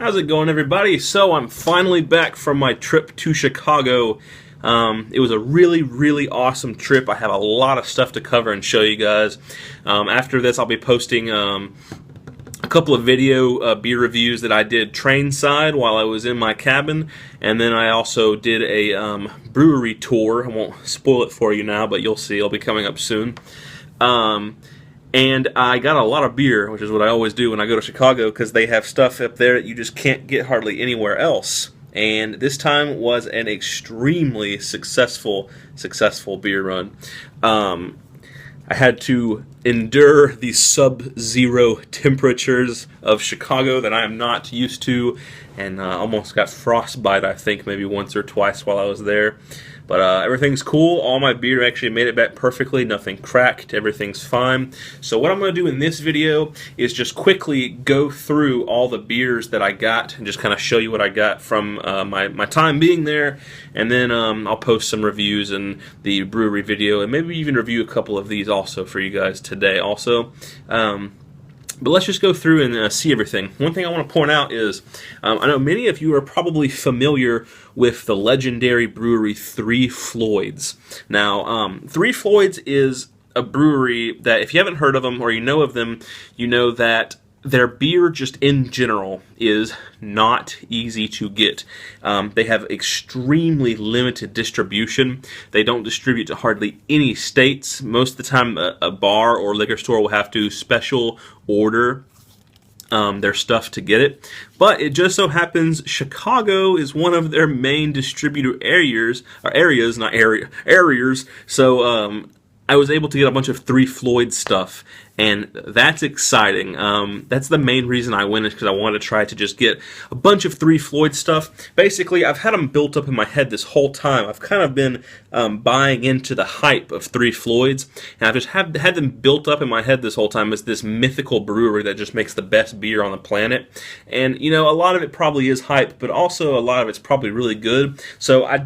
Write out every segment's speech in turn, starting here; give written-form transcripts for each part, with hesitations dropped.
How's it going, everybody? So I'm finally back from my trip to Chicago. It was a really awesome trip. I have a lot of stuff to cover and show you guys. After this, I'll be posting a couple of video beer reviews that I did train-side while I was in my cabin, and then I also did a brewery tour. I won't spoil it for you now, but you'll see. It'll be coming up soon. And I got a lot of beer, which is what I always do when I go to Chicago, because they have stuff up there that you just can't get hardly anywhere else. And this time was an extremely successful beer run. I had to endure the sub-zero temperatures of Chicago that I am not used to, and almost got frostbite, I think, maybe once or twice while I was there. But everything's cool. All my beer actually made it back perfectly. Nothing cracked. Everything's fine. So what I'm going to do in this video is just quickly go through all the beers that I got and just kind of show you what I got from my time being there. And then I'll post some reviews in the brewery video and maybe even review a couple of these also for you guys today also. But let's just go through and see everything. One thing I want to point out is, I know many of you are probably familiar with the legendary brewery Three Floyds. Now, Three Floyds is a brewery that, if you haven't heard of them or you know of them, you know that their beer just in general is not easy to get. They have extremely limited distribution. They don't distribute to hardly any states. Most of the time a bar or liquor store will have to special order their stuff to get it. But it just so happens Chicago is one of their main distributor areas. So I was able to get a bunch of Three Floyd stuff, and that's exciting. That's the main reason I went, is because I wanted to try to just get a bunch of Three Floyd stuff. Basically, I've had them built up in my head this whole time. I've kind of been buying into the hype of Three Floyds, and I've just had them built up in my head this whole time as this mythical brewery that just makes the best beer on the planet. And, you know, a lot of it probably is hype, but also a lot of it's probably really good. So I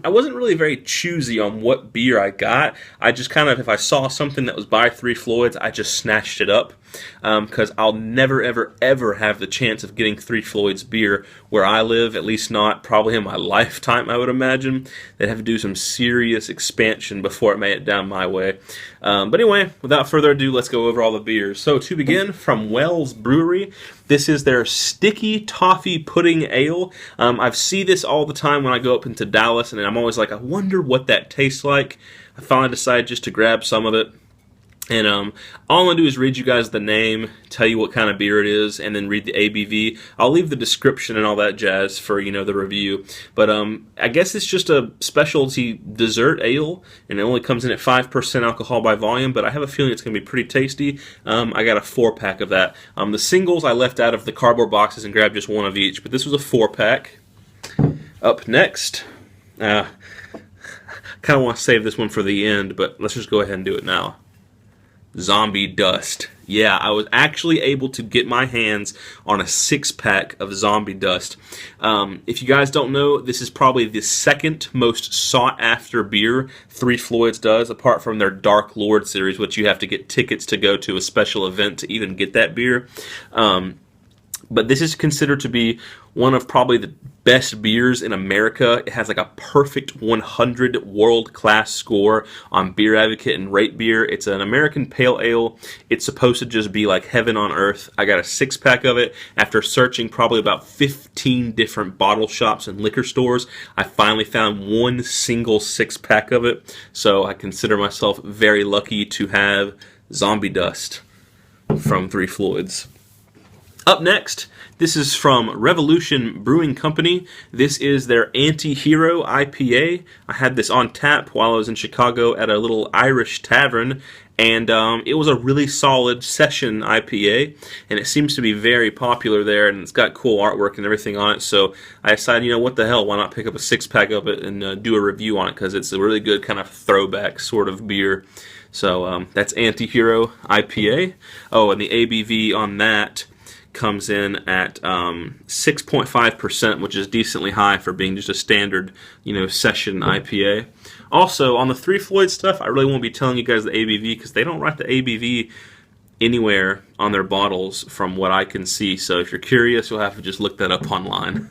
wasn't really very choosy on what beer I got. I just kind of, if I saw something that was by Three Floyds, I just snatched it up, because I'll never ever have the chance of getting Three Floyds beer where I live, at least not probably in my lifetime, I would imagine. They'd have to do some serious expansion before it made it down my way. But anyway, without further ado, let's go over all the beers. So to begin, from Wells Brewery, this is their Sticky Toffee Pudding Ale. I see this all the time when I go up into Dallas, and I'm always like, I wonder what that tastes like. I finally decided just to grab some of it. And all I'm going to do is read you guys the name, tell you what kind of beer it is, and then read the ABV. I'll leave the description and all that jazz for, you know, the review. But I guess it's just a specialty dessert ale, and it only comes in at 5% alcohol by volume, but I have a feeling it's going to be pretty tasty. I got a 4-pack of that. The singles I left out of the cardboard boxes and grabbed just one of each, but this was a 4-pack. Up next, kind of want to save this one for the end, but let's just go ahead and do it now. Zombie Dust. Yeah, I was actually able to get my hands on a 6-pack of Zombie Dust. If you guys don't know, this is probably the second most sought-after beer Three Floyds does, apart from their Dark Lord series, which you have to get tickets to go to a special event to even get that beer. But this is considered to be one of probably the best beers in America. It has like a perfect 100 world-class score on Beer Advocate and Rate Beer. It's an American pale ale. It's supposed to just be like heaven on earth. I got a 6-pack of it. After searching probably about 15 different bottle shops and liquor stores, I finally found one single 6-pack of it. So I consider myself very lucky to have Zombie Dust from Three Floyds. Up next, this is from Revolution Brewing Company. This is their Anti-Hero IPA. I had this on tap while I was in Chicago at a little Irish tavern, and it was a really solid session IPA, and it seems to be very popular there, and it's got cool artwork and everything on it, so I decided, you know, what the hell, why not pick up a 6-pack of it and do a review on it, because it's a really good kind of throwback sort of beer. So that's Anti-Hero IPA. Oh, and the ABV on that comes in at 6.5%, which is decently high for being just a standard, you know, session IPA. Also, on the Three Floyd stuff, I really won't be telling you guys the ABV because they don't write the ABV anywhere on their bottles from what I can see. So if you're curious, you'll have to just look that up online.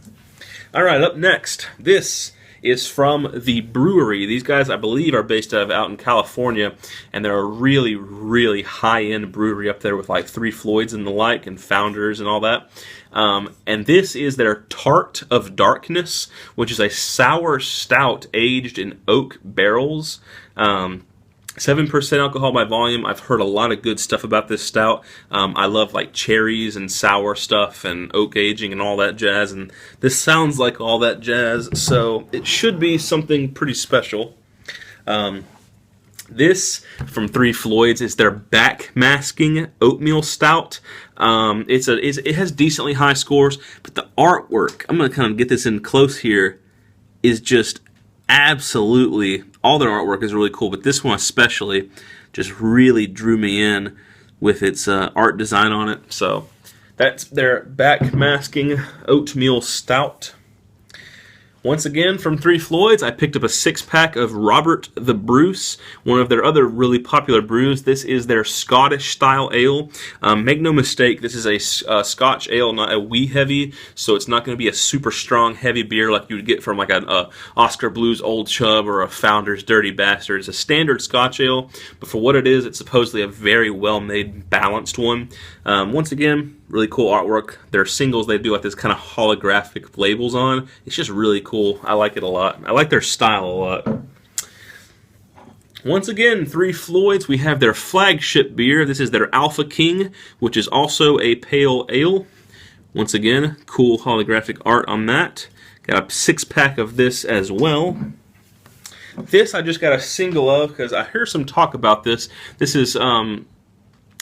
All right, up next, this is from the brewery. These guys, I believe, are based out in California, and they're a really, really high-end brewery up there with like Three Floyds and the like, and Founders and all that. And this is their Tart of Darkness, which is a sour stout aged in oak barrels. 7% alcohol by volume. I've heard a lot of good stuff about this stout. I love like cherries and sour stuff and oak aging and all that jazz, and this sounds like all that jazz, so it should be something pretty special. This, from Three Floyds, is their backmasking oatmeal stout. It has decently high scores, but the artwork, I'm going to kind of get this in close here, is just absolutely, all their artwork is really cool, but this one especially just really drew me in with its art design on it. So that's their backmasking oatmeal stout. Once again, from Three Floyds, I picked up a 6-pack of Robert the Bruce, one of their other really popular brews. This is their Scottish-style ale. Make no mistake, this is a Scotch ale, not a wee heavy, so it's not going to be a super strong, heavy beer like you would get from like a Oscar Blues Old Chub or a Founder's Dirty Bastard. It's a standard Scotch ale, but for what it is, it's supposedly a very well-made, balanced one. Once again, really cool artwork. Their singles, they do like this kind of holographic labels on. It's just really cool. I like it a lot. I like their style a lot. Once again, Three Floyds, we have their flagship beer. This is their Alpha King, which is also a pale ale. Once again, cool holographic art on that. Got a 6-pack of this as well. This I just got a single of because I heard some talk about this. This is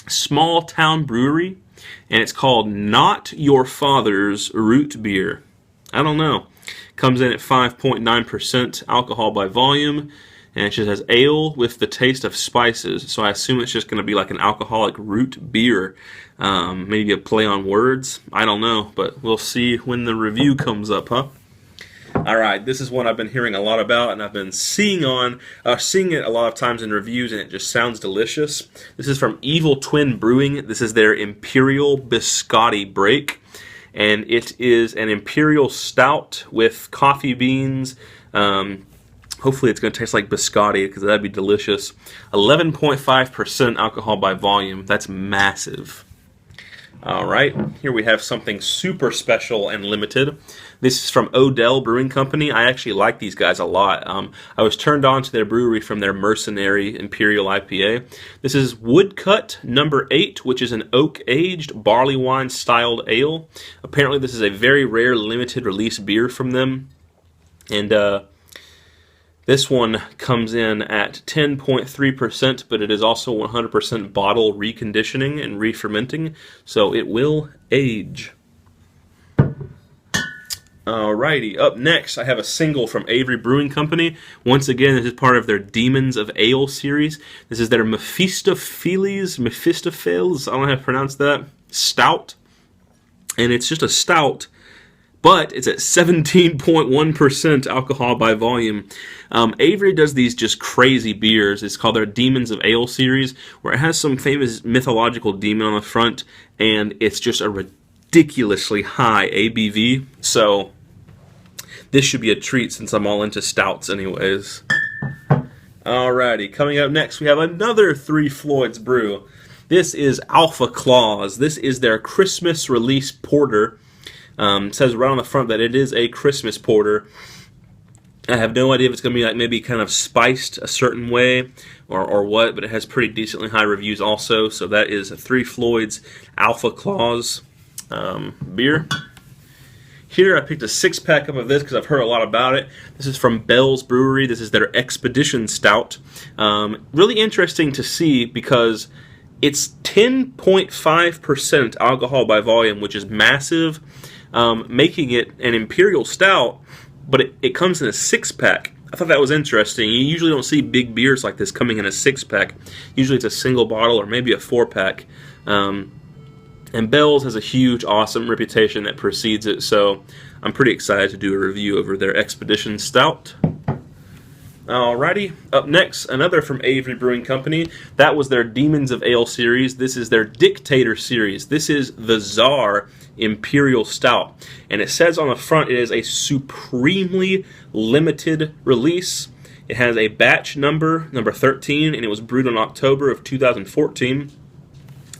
Small Town Brewery, and it's called Not Your Father's Root Beer. I don't know. Comes in at 5.9% alcohol by volume, and it just has ale with the taste of spices. So I assume it's just going to be like an alcoholic root beer. Maybe a play on words. I don't know, but we'll see when the review comes up, huh? Alright, this is one I've been hearing a lot about, and I've been seeing it a lot of times in reviews, and it just sounds delicious. This is from Evil Twin Brewing. This is their Imperial Biscotti Break, and it is an Imperial Stout with coffee beans. Hopefully it's going to taste like biscotti, because that'd be delicious. 11.5% alcohol by volume. That's massive. Alright, here we have something super special and limited. This is from Odell Brewing Company. I actually like these guys a lot. I was turned on to their brewery from their Mercenary Imperial IPA. This is Woodcut No. 8, which is an oak-aged barley wine-styled ale. Apparently this is a very rare limited release beer from them. And this one comes in at 10.3%, but it is also 100% bottle reconditioning and re-fermenting, so it will age. Alrighty, up next I have a single from Avery Brewing Company. Once again, this is part of their Demons of Ale series. This is their Mephistopheles, I don't know how to pronounce that, stout. And it's just a stout, but it's at 17.1% alcohol by volume. Avery does these just crazy beers. It's called their Demons of Ale series, where it has some famous mythological demon on the front, and it's just a ridiculously high ABV. So this should be a treat since I'm all into stouts anyways. Alrighty, coming up next we have another Three Floyds brew. This is Alpha Claus. This is their Christmas release porter. It says right on the front that it is a Christmas porter. I have no idea if it's going to be like maybe kind of spiced a certain way or what, but it has pretty decently high reviews also. So that is a Three Floyds Alpha Claus beer. Here I picked a 6-pack up of this because I've heard a lot about it. This is from Bell's Brewery. This is their Expedition Stout. Really interesting to see because it's 10.5% alcohol by volume, which is massive, making it an Imperial Stout, but it comes in a 6-pack. I thought that was interesting. You usually don't see big beers like this coming in a 6-pack. Usually it's a single bottle or maybe a 4-pack. And Bell's has a huge, awesome reputation that precedes it, so I'm pretty excited to do a review over their Expedition Stout. Alrighty, up next, another from Avery Brewing Company. That was their Demons of Ale series. This is their Dictator series. This is the Czar Imperial Stout. And it says on the front it is a supremely limited release. It has a batch number 13, and it was brewed in October of 2014.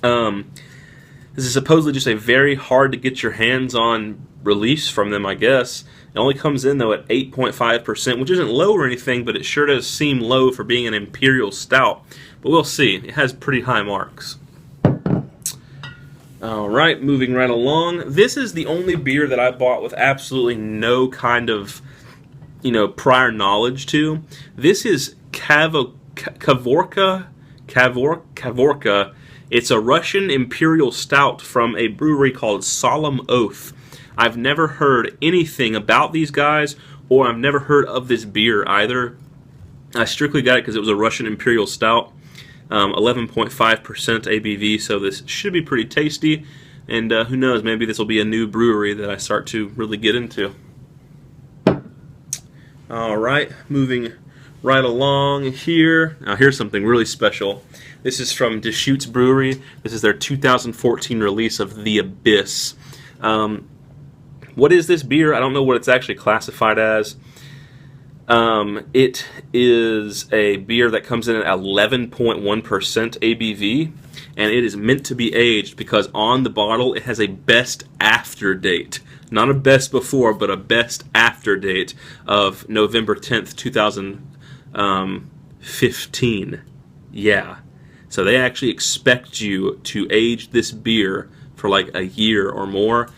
This is supposedly just a very hard to get your hands on release from them, I guess. It only comes in, though, at 8.5%, which isn't low or anything, but it sure does seem low for being an Imperial Stout. But we'll see. It has pretty high marks. Alright, moving right along. This is the only beer that I bought with absolutely no kind of, prior knowledge to. This is Kavorka. It's a Russian Imperial Stout from a brewery called Solemn Oath. I've never heard anything about these guys, or I've never heard of this beer either. I strictly got it because it was a Russian Imperial Stout, 11.5% ABV, so this should be pretty tasty. And who knows, maybe this will be a new brewery that I start to really get into. Alright, moving right along here. Now here's something really special. This is from Deschutes Brewery. This is their 2014 release of The Abyss. What is this beer? I don't know what it's actually classified as. It is a beer that comes in at 11.1% ABV, and it is meant to be aged because on the bottle it has a best after date. Not a best before, but a best after date of November 10th, 2015. Yeah. So they actually expect you to age this beer for like a year or more.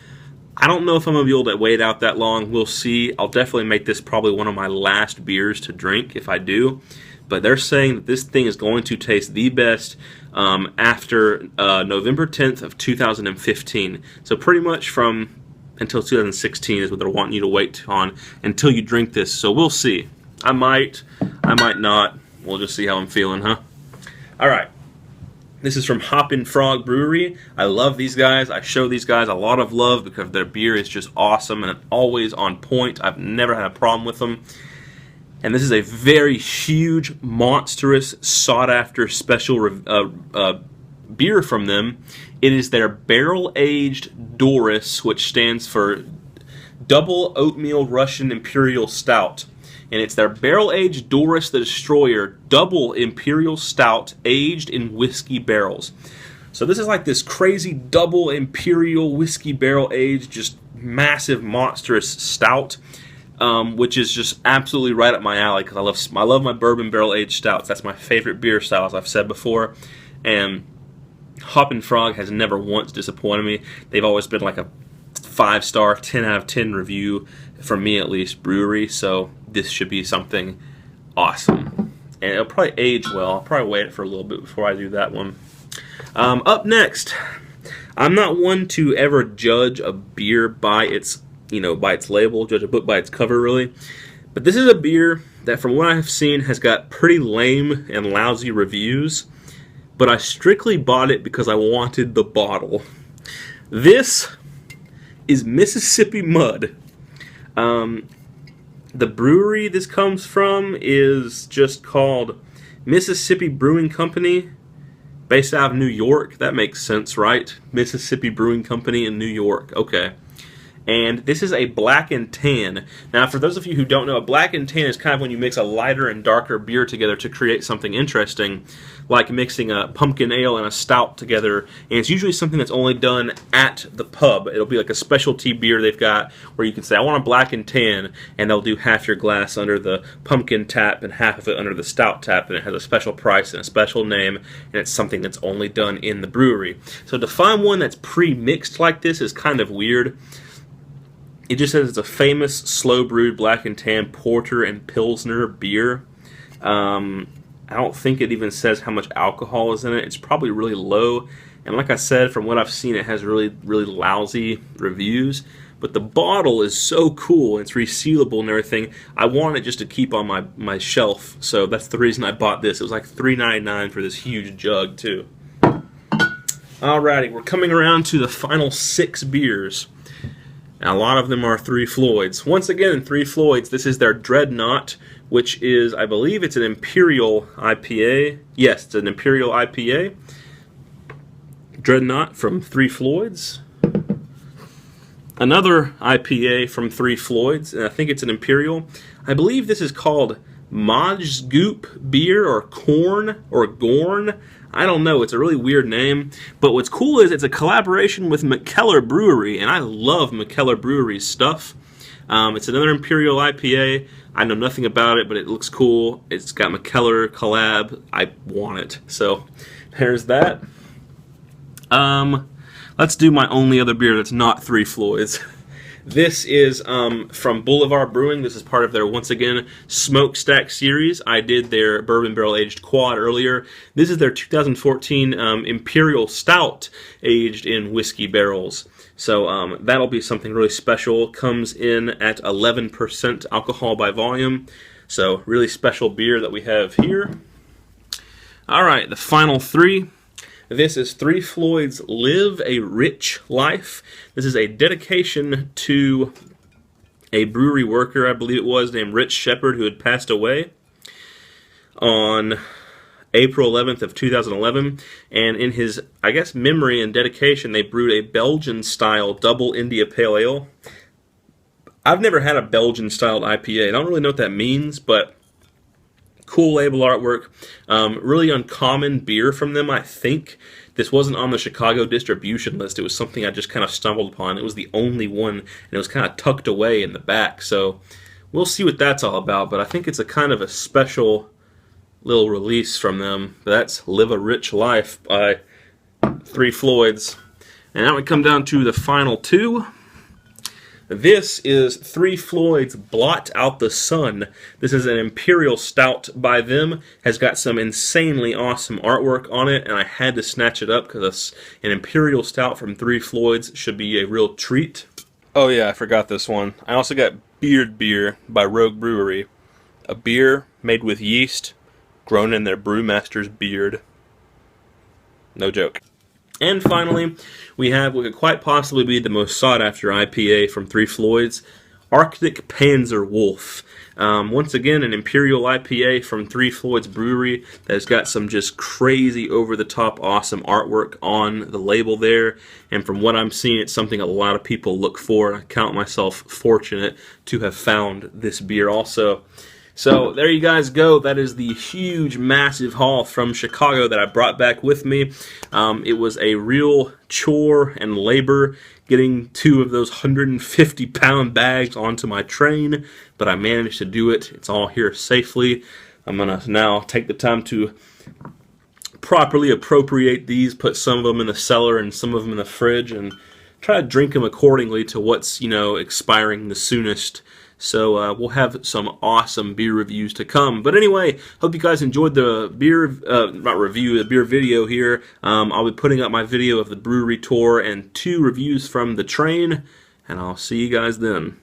I don't know if I'm going to be able to wait out that long. We'll see. I'll definitely make this probably one of my last beers to drink if I do. But they're saying that this thing is going to taste the best after November 10th of 2015. So pretty much from until 2016 is what they're wanting you to wait on until you drink this. So we'll see. I might not. We'll just see how I'm feeling, huh? All right. This is from Hoppin' Frog Brewery. I love these guys. I show these guys a lot of love because their beer is just awesome and always on point. I've never had a problem with them. And this is a very huge, monstrous, sought-after special beer from them. It is their barrel-aged Doris, which stands for Double Oatmeal Russian Imperial Stout. And it's their barrel-aged Doris the Destroyer Double Imperial Stout aged in whiskey barrels. So this is like this crazy double Imperial whiskey barrel aged, just massive, monstrous stout, which is just absolutely right up my alley because I love my bourbon barrel aged stouts. That's my favorite beer style, as I've said before. And Hoppin' Frog has never once disappointed me. They've always been like a 5-star, 10 out of 10 review, for me at least, brewery, so this should be something awesome. And it'll probably age well. I'll probably wait for a little bit before I do that one. Up next, I'm not one to ever judge a beer by its label, judge a book by its cover, really. But this is a beer that, from what I've seen, has got pretty lame and lousy reviews, but I strictly bought it because I wanted the bottle. This is Mississippi Mud. The brewery this comes from is just called Mississippi Brewing Company, based out of New York. That makes sense, right? Mississippi Brewing Company in New York. Okay. And this is a black and tan. Now, for those of you who don't know, a black and tan is kind of when you mix a lighter and darker beer together to create something interesting, like mixing a pumpkin ale and a stout together. And it's usually something that's only done at the pub. It'll be like a specialty beer they've got where you can say, I want a black and tan, and they'll do half your glass under the pumpkin tap and half of it under the stout tap, and it has a special price and a special name, and it's something that's only done in the brewery. So to find one that's pre-mixed like this is kind of weird. It just says it's a famous slow-brewed black and tan porter and pilsner beer. I don't think it even says how much alcohol is in it. It's probably really low. And like I said, from what I've seen, it has really, really lousy reviews. But the bottle is so cool. It's resealable and everything. I want it just to keep on my shelf. So that's the reason I bought this. It was like $3.99 for this huge jug, too. Alrighty, we're coming around to the final 6 beers. Now, a lot of them are Three Floyds. Once again, in Three Floyds, this is their Dreadnought, which is, I believe it's an Imperial IPA. Yes, it's an Imperial IPA. Dreadnought from Three Floyds. Another IPA from Three Floyds, and I think it's an Imperial. I believe this is called Majsgoop beer or Corn or Gorn. I don't know. It's a really weird name. But what's cool is it's a collaboration with McKellar Brewery, and I love McKellar Brewery's stuff. It's another Imperial IPA. I know nothing about it, but it looks cool. It's got McKellar collab. I want it. So there's that. Let's do my only other beer that's not Three Floyds. This is from Boulevard Brewing. This is part of their, once again, Smokestack series. I did their Bourbon Barrel Aged Quad earlier. This is their 2014 Imperial Stout aged in whiskey barrels. So that'll be something really special. Comes in at 11% alcohol by volume. So really special beer that we have here. All right, the final three. This is Three Floyds Live a Rich Life. This is a dedication to a brewery worker, I believe it was, named Rich Shepherd, who had passed away on April 11th of 2011. And in his, I guess, memory and dedication, they brewed a Belgian-style double India Pale Ale. I've never had a Belgian-styled IPA. I don't really know what that means, but cool label artwork. Really uncommon beer from them, I think. This wasn't on the Chicago distribution list. It was something I just kind of stumbled upon. It was the only one, and it was kind of tucked away in the back. So we'll see what that's all about, but I think it's a kind of a special little release from them. That's Live a Rich Life by Three Floyds. And now we come down to the final two. This is Three Floyds Blot Out the Sun. This is an Imperial Stout by them. Has got some insanely awesome artwork on it, and I had to snatch it up because an Imperial Stout from Three Floyds should be a real treat. Oh yeah, I forgot this one. I also got Beard Beer by Rogue Brewery. A beer made with yeast grown in their brewmaster's beard. No joke. And finally, we have what could quite possibly be the most sought-after IPA from Three Floyds, Arctic Panzer Wolf. Once again, an Imperial IPA from Three Floyds Brewery that's got some just crazy, over-the-top, awesome artwork on the label there. And from what I'm seeing, it's something a lot of people look for. I count myself fortunate to have found this beer also. So there you guys go. That is the huge, massive haul from Chicago that I brought back with me. It was a real chore and labor getting two of those 150-pound bags onto my train, but I managed to do it. It's all here safely. I'm going to now take the time to properly appropriate these, put some of them in the cellar and some of them in the fridge, and try to drink them accordingly to what's, expiring the soonest. So we'll have some awesome beer reviews to come. But anyway, hope you guys enjoyed the beer, the beer video here. I'll be putting up my video of the brewery tour and 2 reviews from the train, and I'll see you guys then.